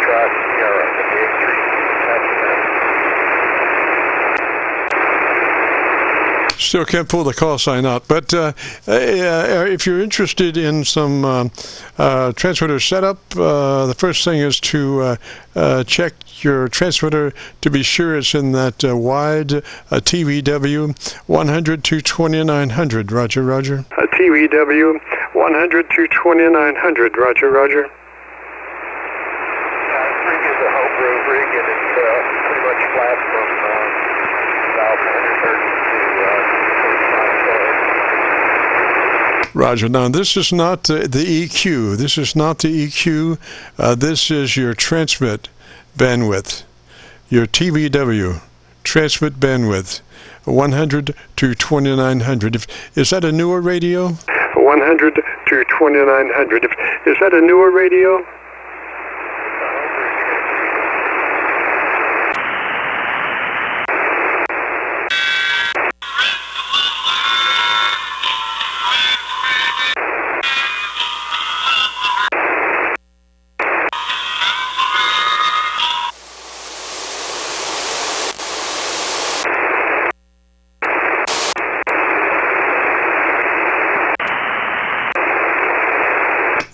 Foxtrot Sierra, WA3TFS. Still can't pull the call sign out, but if you're interested in some transmitter setup, the first thing is to check your transmitter to be sure it's in that wide TVW 100 to 2900. Roger, roger. TVW 100 to 2900. Roger, roger. This rig is a homebrew rig, and it's pretty much flat from about 130 to 45. Roger. Now, this is not the EQ. This is not the EQ. This is your transmit bandwidth, your TVW transmit bandwidth, 100 to 2900. Is that a newer radio? 100 to 2900. Is that a newer radio?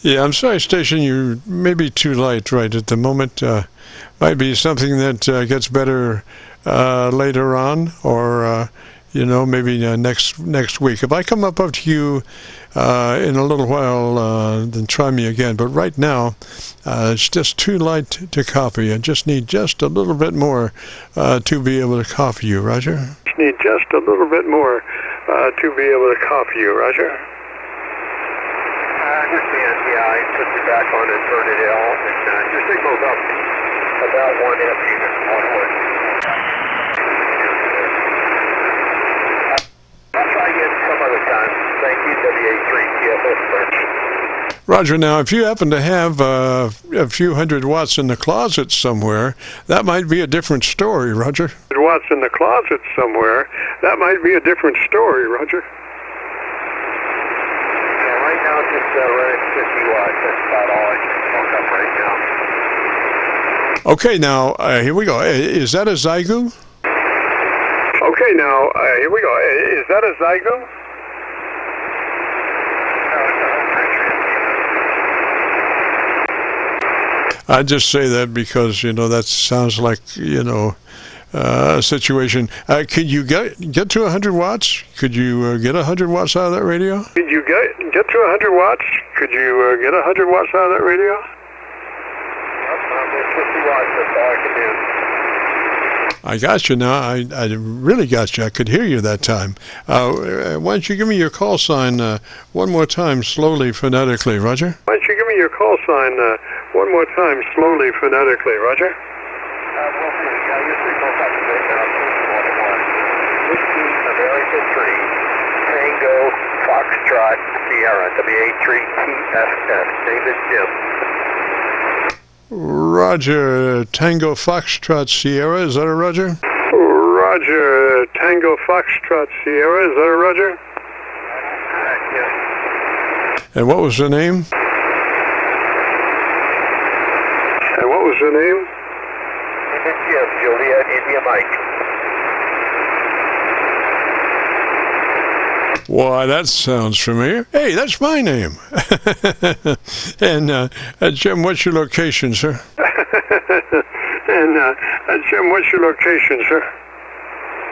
Yeah, I'm sorry, station. You may be too light right at the moment. Might be something that gets better later on, or maybe next week. If I come up to you in a little while, then try me again. But right now, it's just too light to copy. I just need just a little bit more to be able to copy you, Roger. Need just a little bit more to be able to copy you, Roger. I understand, yeah, I put you back on inverted L, and your signal's up about 1 F units, 1 horse. I'll try again some other time. Thank you, WA3TFS. Roger. Now, if you happen to have a few hundred watts in the closet somewhere, that might be a different story, Roger. Watts in the closet somewhere, that might be a different story, Roger. Just running 50 watts. That's about all I can talk up right now. Okay, now, here we go. Is that a Zygu? Okay, now, here we go. Is that a Zygu? I just say that because, that sounds like, a situation. Could you get to 100 watts? Could you get 100 watts out of that radio? Could you get to 100 watts? Could you get 100 watts out of that radio? Yep, 50 watts, that's all I can do. I got you now. I really got you. I could hear you that time. Why don't you give me your call sign one more time, slowly, phonetically, Roger? Why don't you give me your call sign one more time, slowly, phonetically, Roger? Your signal's up to now. 15 America 3, Tango Foxtrot Sierra, WA3TFS. Name is Jim. Roger. Tango Foxtrot Sierra. Is that a Roger? Roger. Tango Foxtrot Sierra. Is that a Roger? Yes. And what was the name? And what was the name? Jim, Juliet, India Mike. Why, that sounds familiar. Hey, that's my name. And Jim, what's your location, sir? And Jim, what's your location, sir?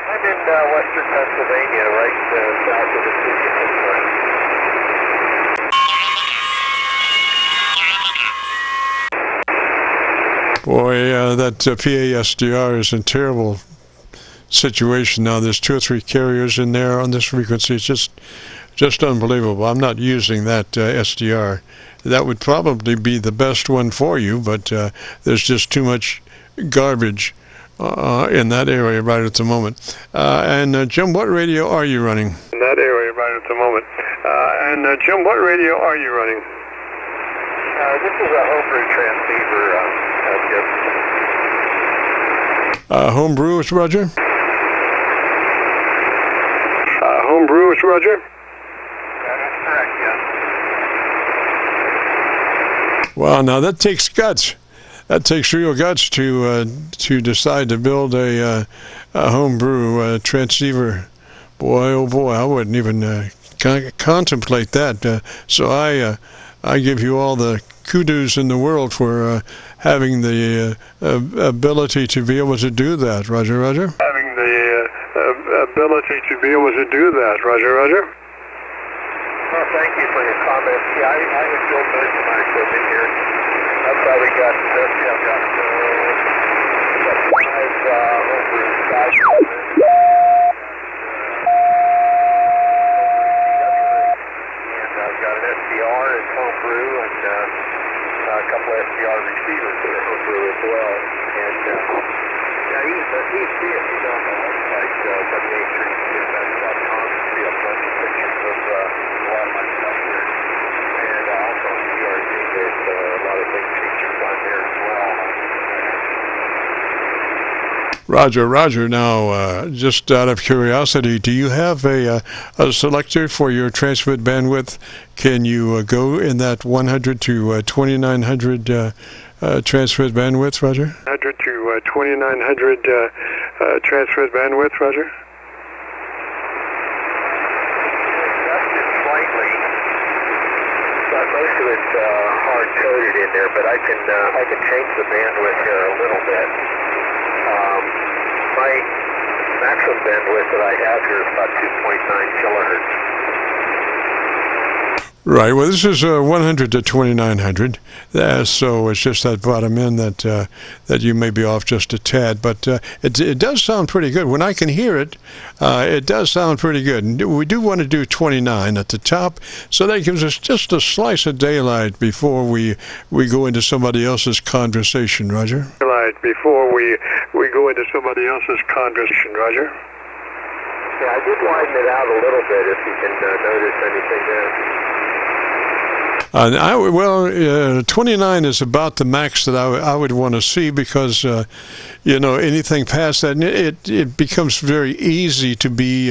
I'm in western Pennsylvania, right south of the city of Pittsburgh. Boy, that PASDR is in terrible situation now. There's 2 or 3 carriers in there on this frequency. It's just unbelievable. I'm not using that SDR. That would probably be the best one for you, but there's just too much garbage in that area right at the moment. And Jim, what radio are you running? In that area right at the moment. And Jim, what radio are you running? This is a homebrew transceiver, Jim. Homebrew, is Roger? Homebrew, is Roger? That is correct, yes. Wow, now that takes guts. that takes real guts to decide to build a homebrew transceiver. Boy, oh boy, I wouldn't even contemplate that. So I give you all the kudos in the world for having the ability to be able to do that, Roger. Having the ability to be able to do that, Roger. Well, thank you for your comments. Yeah, I have built most of my equipment here. I've probably got, I've got 5 homebrew guys. And I've got an SDR and homebrew and a couple of SDR receivers that are homebrew as well. And yeah, each if you go on the website, W83CFS.com, you see a bunch of pictures of a lot of my stuff here. And also on QRP, there's a lot of big features on there as well. Roger. Now, just out of curiosity, do you have a selector for your transmit bandwidth? Can you go in that 100 to 2900 transmit bandwidth, Roger? 100 to 2900 transmit bandwidth, Roger. Adjusted slightly. Most of it's hard-coded in there, but I can change the bandwidth here a little bit. My maximum bandwidth that I have here is about 2.9 kilohertz. Right. Well, this is 100 to 2900, so it's just that bottom end that you may be off just a tad. But it does sound pretty good. When I can hear it, it does sound pretty good. And we do want to do 29 at the top, so that gives us just a slice of daylight before we go into somebody else's conversation, Roger. Daylight before we go into somebody else's conversation, Roger. Yeah, I did widen it out a little bit if you can notice anything there. 29 is about the max that I would want to see because, anything past that, it becomes very easy to be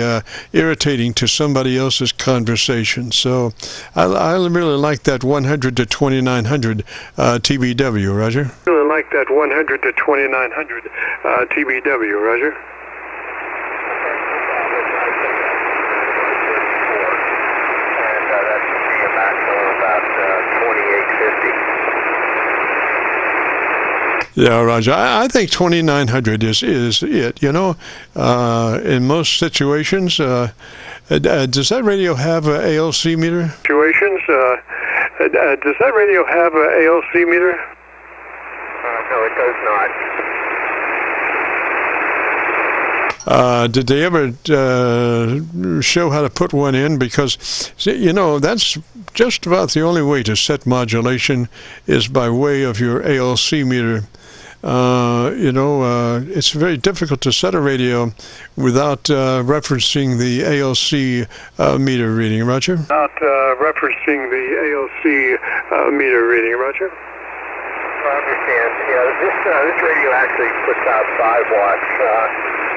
irritating to somebody else's conversation. So I really like that 100 to 2900 TBW, Roger. I really like that 100 to 2900 TBW, Roger. Yeah, Roger. I think 2900 is it. In most situations, does that radio have an ALC meter? Does that radio have an ALC meter? No, it does not. Did they ever show how to put one in? Because, that's just about the only way to set modulation is by way of your ALC meter. It's very difficult to set a radio without referencing the ALC meter reading, Roger? Without referencing the ALC meter reading, Roger? I understand. Yeah, this radio actually puts out 5 watts,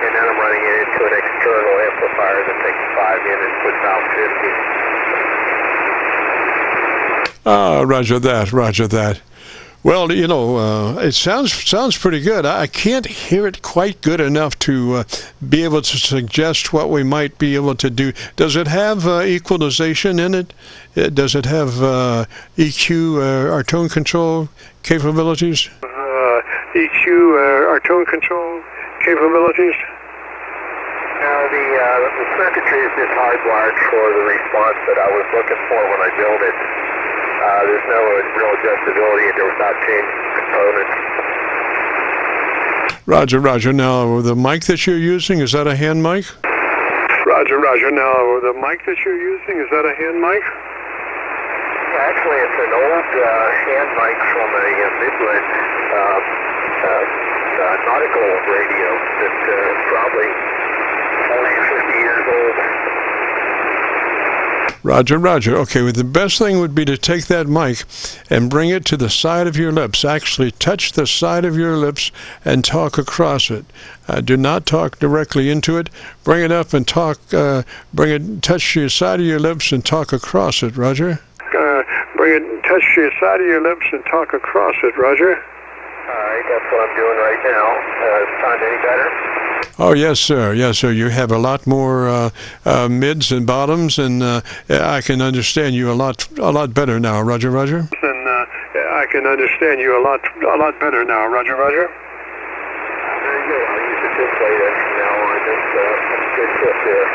and then I'm running it into an external amplifier that takes 5 in and puts out 50. Roger that. Well, it sounds pretty good. I can't hear it quite good enough to be able to suggest what we might be able to do. Does it have equalization in it? Does it have EQ, our tone control capabilities? EQ, our tone control capabilities? The circuitry is just hardwired for the response that I was looking for when I built it. There's no real adjustability in there without changing components. Roger. Now, the mic that you're using, is that a hand mic? Roger. Now, the mic that you're using, is that a hand mic? Actually, it's an old hand mic from a Midland nautical radio that's probably 40 or 50 years old. Roger. Okay, well, the best thing would be to take that mic and bring it to the side of your lips. Actually touch the side of your lips and talk across it. Do not talk directly into it. Bring it up and talk, touch your side of your lips and talk across it, Roger. Touch your side of your lips and talk across it, Roger. right, that's what I'm doing right now. Is it sound any better? Oh, yes, sir. Yes, sir. You have a lot more mids and bottoms, and I can understand you a lot better now. Roger, Roger. And I can understand you a lot better now. Roger, Roger. Very good. I'll use the tip plate from now on. That's a good tip there.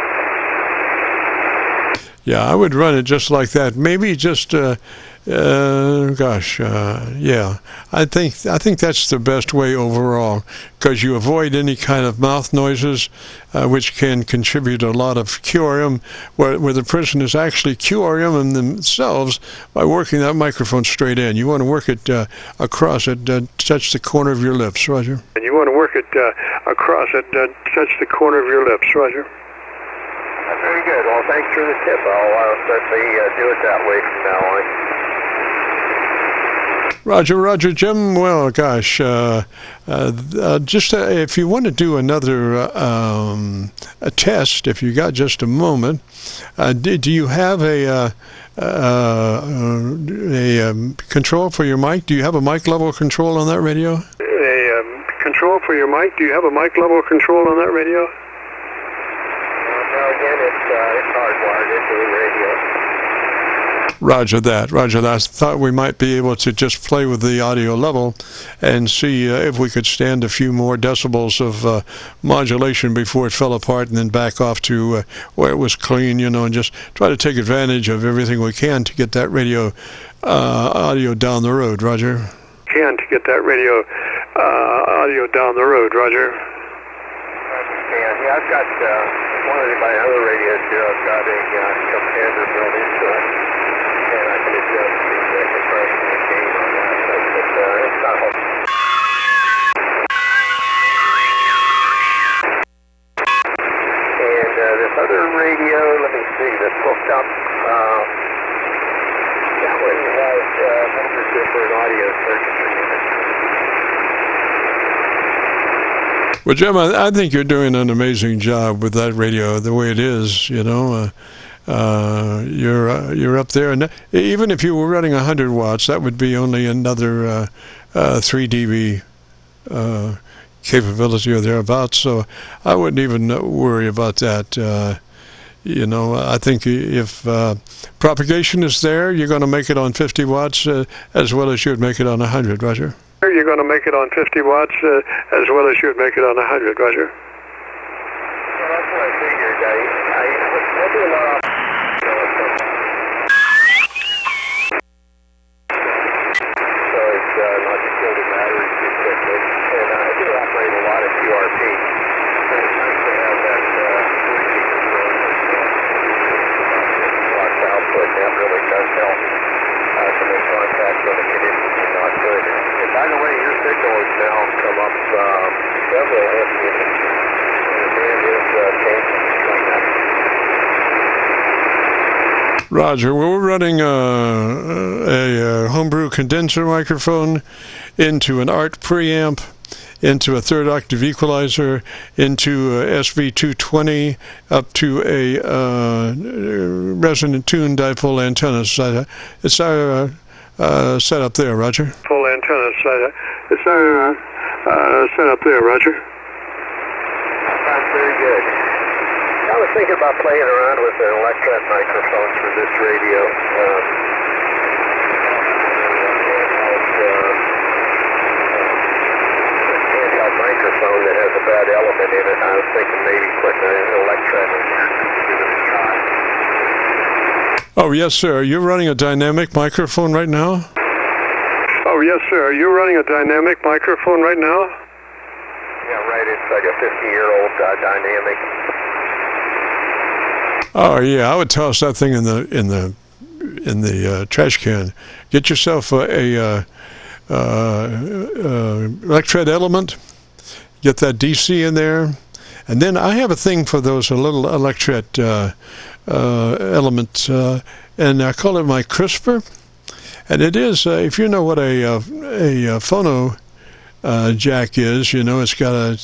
Yeah, I would run it just like that. Maybe just, yeah. I think that's the best way overall, because you avoid any kind of mouth noises, which can contribute a lot of QRM, where the person is actually QRMing themselves by working that microphone straight in. You want to work it across it, touch the corner of your lips, Roger. And you want to work it across it, touch the corner of your lips, Roger. Very good. Well, thanks for the tip. I'll certainly do it that way from now on. Roger, Roger, Jim. Well, gosh, just if you want to do another a test, if you got just a moment, do you have a control for your mic? Do you have a mic level control on that radio? A control for your mic? Do you have a mic level control on that radio? No, again, it's hardwired into the radio. Roger that, Roger that. I thought we might be able to just play with the audio level and see if we could stand a few more decibels of modulation before it fell apart and then back off to where it was clean, you know, and just try to take advantage of everything we can to get that radio audio down the road, Roger. To get that radio audio down the road, Roger. Yeah, I've got one of my other radios here. I've got a commander built into it, and I can adjust the compression and gain on that. But it's not hard. And this other radio, let me see, that's hooked up. That one has membership for an audio circuitry in it. Well, Jim, I think you're doing an amazing job with that radio the way it is. You know, you're up there, and even if you were running 100 watts, that would be only another 3 dB capability or thereabouts. So I wouldn't even worry about that. You know, I think if propagation is there, you're going to make it on 50 watts as well as you'd make it on 100, Roger. You're going to make it on 50 watts as well as you'd make it on 100, Roger. Well, that's what I figured. I do a lot of... So it's not to kill the battery too quickly. And I do operate a lot of QRP. So it's nice to have that watts output. That really does help to make contact when the conditions are not good. And by the way, your signal has now come up several units. And the band is changing between that. Roger, well, we're running a homebrew condenser microphone into an ART preamp, into a third octave equalizer, into a SV220, up to a resonant tune dipole antenna. It's our setup there, Roger. Full antenna. It's our setup there, Roger. Sounds very good. I was thinking about playing around with an electret microphone for this radio. Handheld microphone that has a bad element in it. I was thinking maybe putting an electret in there to give it a try. Oh, yes, sir. You're running a dynamic microphone right now? Oh, yes, sir. Are you running a dynamic microphone right now? Yeah, right. It's like a 50-year-old dynamic. Oh, yeah. I would toss that thing in the trash can. Get yourself a electret element. Get that DC in there. And then I have a thing for those little electret elements, and I call it my crisper. And it is, if you know what a phono jack is, you know, it's got a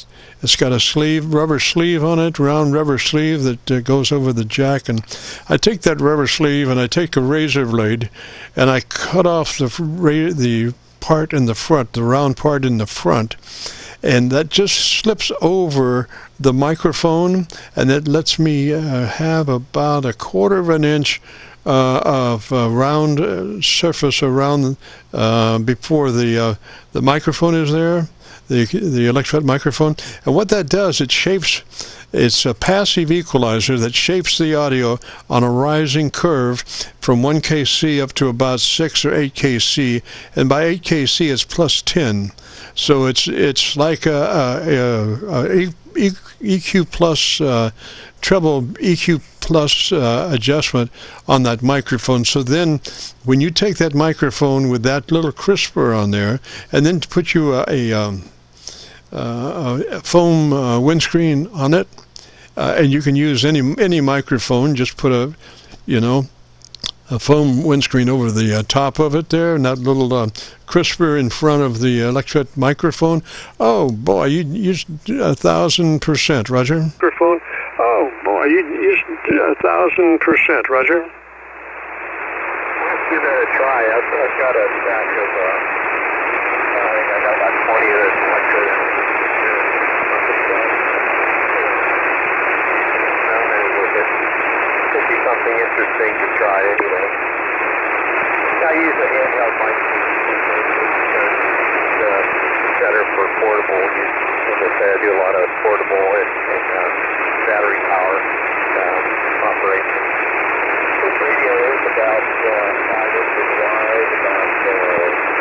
sleeve, rubber sleeve on it, round rubber sleeve that goes over the jack. And I take that rubber sleeve and I take a razor blade and I cut off the part in the front, the round part in the front, and that just slips over the microphone, and it lets me have about 1/4 of an inch of round surface around before the microphone is there, the electret microphone. And what that does, it shapes. It's a passive equalizer that shapes the audio on a rising curve from 1 kc up to about 6 or 8 kc, and by 8 kc it's plus 10. So it's like a EQ plus treble EQ plus adjustment on that microphone. So then when you take that microphone with that little crisper on there, and then put you a foam windscreen on it, and you can use any microphone. Just put a foam windscreen over the top of it there, and that little crisper in front of the electret microphone. Oh boy, you used 1,000%, Roger. Microphone. Oh boy, you used 1,000%, Roger. Let's give that a try. I've got a stack of, I think I got about 20 of this electret. Could be something interesting to try anyway. I use a handheld mic because it's better for portable use. As I say, I do a lot of portable and battery power operation. This radio is about 5 inches wide, about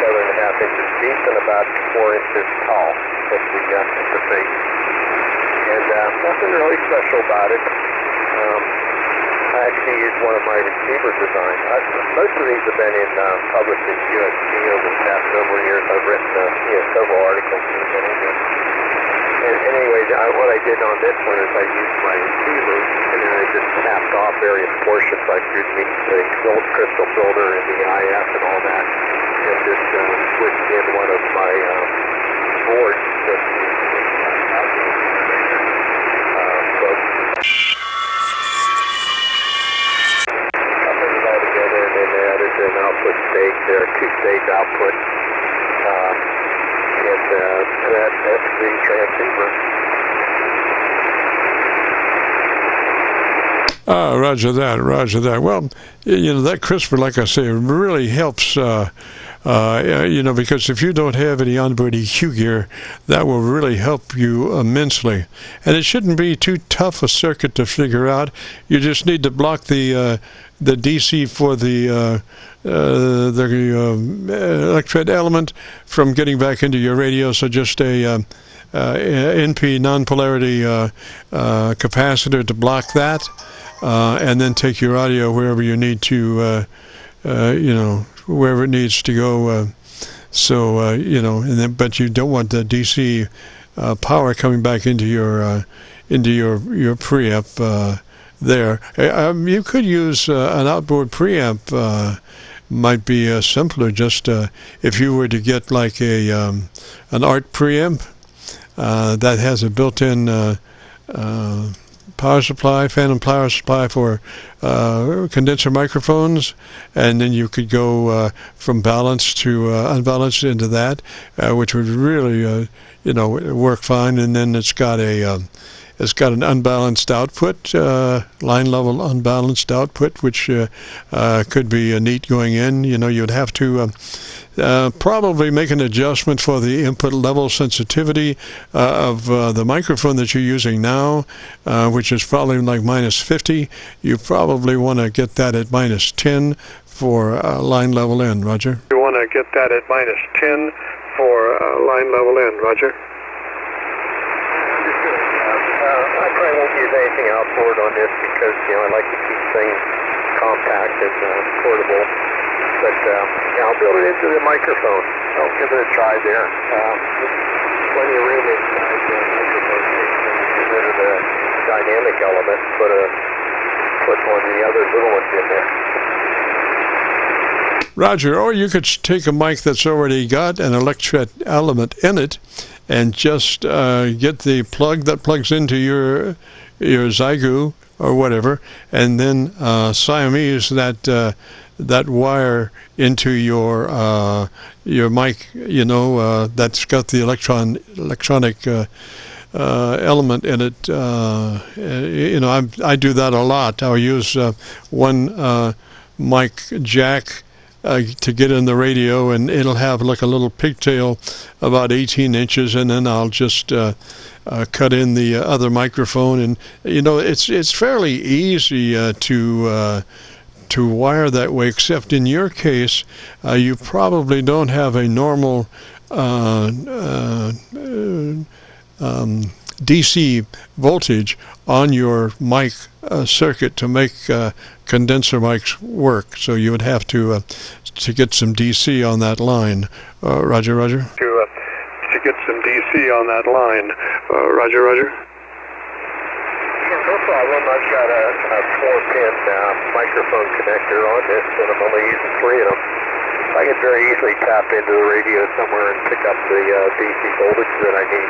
7.5 inches deep, and about 4 inches tall at the face. And nothing really special about it. I actually used one of my receiver designs. Most of these have been in published in USC over the past several years. I've written several articles in it. And anyway, what I did on this one is I used my receiver, and then I just tapped off various portions like the crystal filter and the IF and all that, and just switched in one of my boards just to an output stage there, 2-stage output, and that's the transceiver. Roger that. Well, that crisper, like I say, really helps, because if you don't have any onboard EQ gear, that will really help you immensely. And it shouldn't be too tough a circuit to figure out. You just need to block the DC for the electret element from getting back into your radio. So just a NP non-polarity capacitor to block that, and then take your audio wherever you need to, wherever it needs to go. But you don't want the DC power coming back into your preamp there. You could use an outboard preamp. Might be simpler. Just if you were to get like an ART preamp that has a built-in power supply, phantom power supply for condenser microphones, and then you could go from balanced to unbalanced into that, which would really work fine. And then it's got an unbalanced output, line level unbalanced output, which could be neat going in. You'd have to probably make an adjustment for the input level sensitivity of the microphone that you're using now, which is probably like -50. You probably want to get that at -10 for line level in, Roger. You want to get that at -10 for line level in, Roger. I probably won't use anything outboard on this because, I like to keep things compact and portable. But I'll build it into the microphone. I'll give it a try there. Plenty of room inside the microphone. Get rid of the dynamic element, put one of the other little ones in there. Roger, or you could take a mic that's already got an electret element in it and just get the plug that plugs into your Zygu or whatever, and then Siamese that that wire into your mic, that's got the electronic element in it. I do that a lot. I'll use one mic jack to get in the radio, and it'll have like a little pigtail about 18 inches, and then I'll just cut in the other microphone, and it's fairly easy to wire that way, except in your case you probably don't have a normal DC voltage on your mic circuit to make condenser mics work. So you would have to get some DC on that line. Roger. To get some DC on that line. Roger. Yeah, no problem. I've got a 4-pin microphone connector on this, and I'm only using 3 of them. I can very easily tap into the radio somewhere and pick up the DC voltage that I need.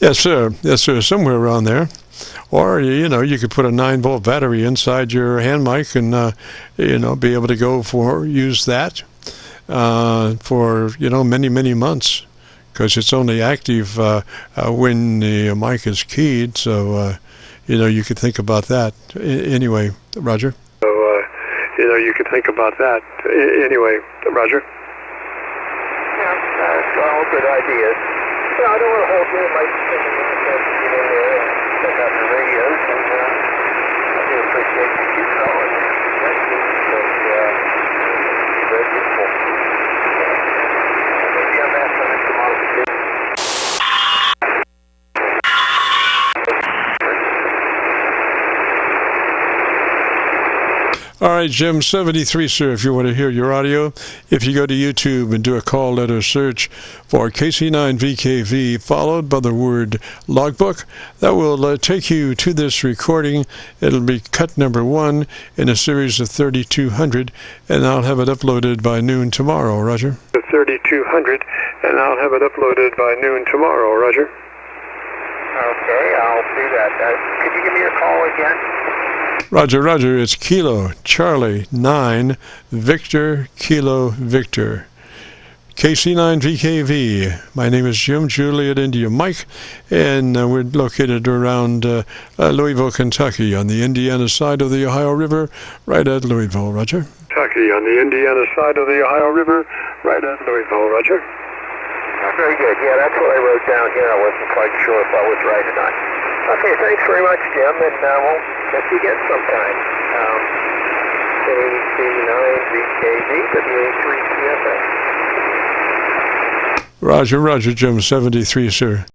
Yes, sir. Somewhere around there. Or, you could put a 9-volt battery inside your hand mic and, be able to use that for, many, many months, because it's only active when the mic is keyed. So, you could think about that. Anyway, Roger. So, you could think about that. Anyway, Roger. Yeah, that's all good ideas. I don't want to hold you. I might get in there and check out the radios, and I do appreciate you keep calling. That's very useful. Maybe I'm asking this tomorrow. All right, Jim-73, sir, if you want to hear your audio, if you go to YouTube and do a call letter search for KC9VKV, followed by the word logbook, that will take you to this recording. It'll be cut number 1 in a series of 3200, and I'll have it uploaded by noon tomorrow, Roger. 3200, and I'll have it uploaded by noon tomorrow, Roger. Okay, I'll do that. Could you give me your call again? Roger, it's Kilo Charlie 9 Victor Kilo Victor. KC9VKV. My name is Jim, Juliet India Mike, and we're located around Louisville, Kentucky, on the Indiana side of the Ohio River, right at Louisville, Roger. Kentucky, on the Indiana side of the Ohio River, right at Louisville, Roger. Very good. Yeah, that's what I wrote down here. I wasn't quite sure if I was right or not. Okay, thanks very much, Jim, and we'll catch you again sometime. KC9VKV, WA3TFS. Roger, Jim-73, sir.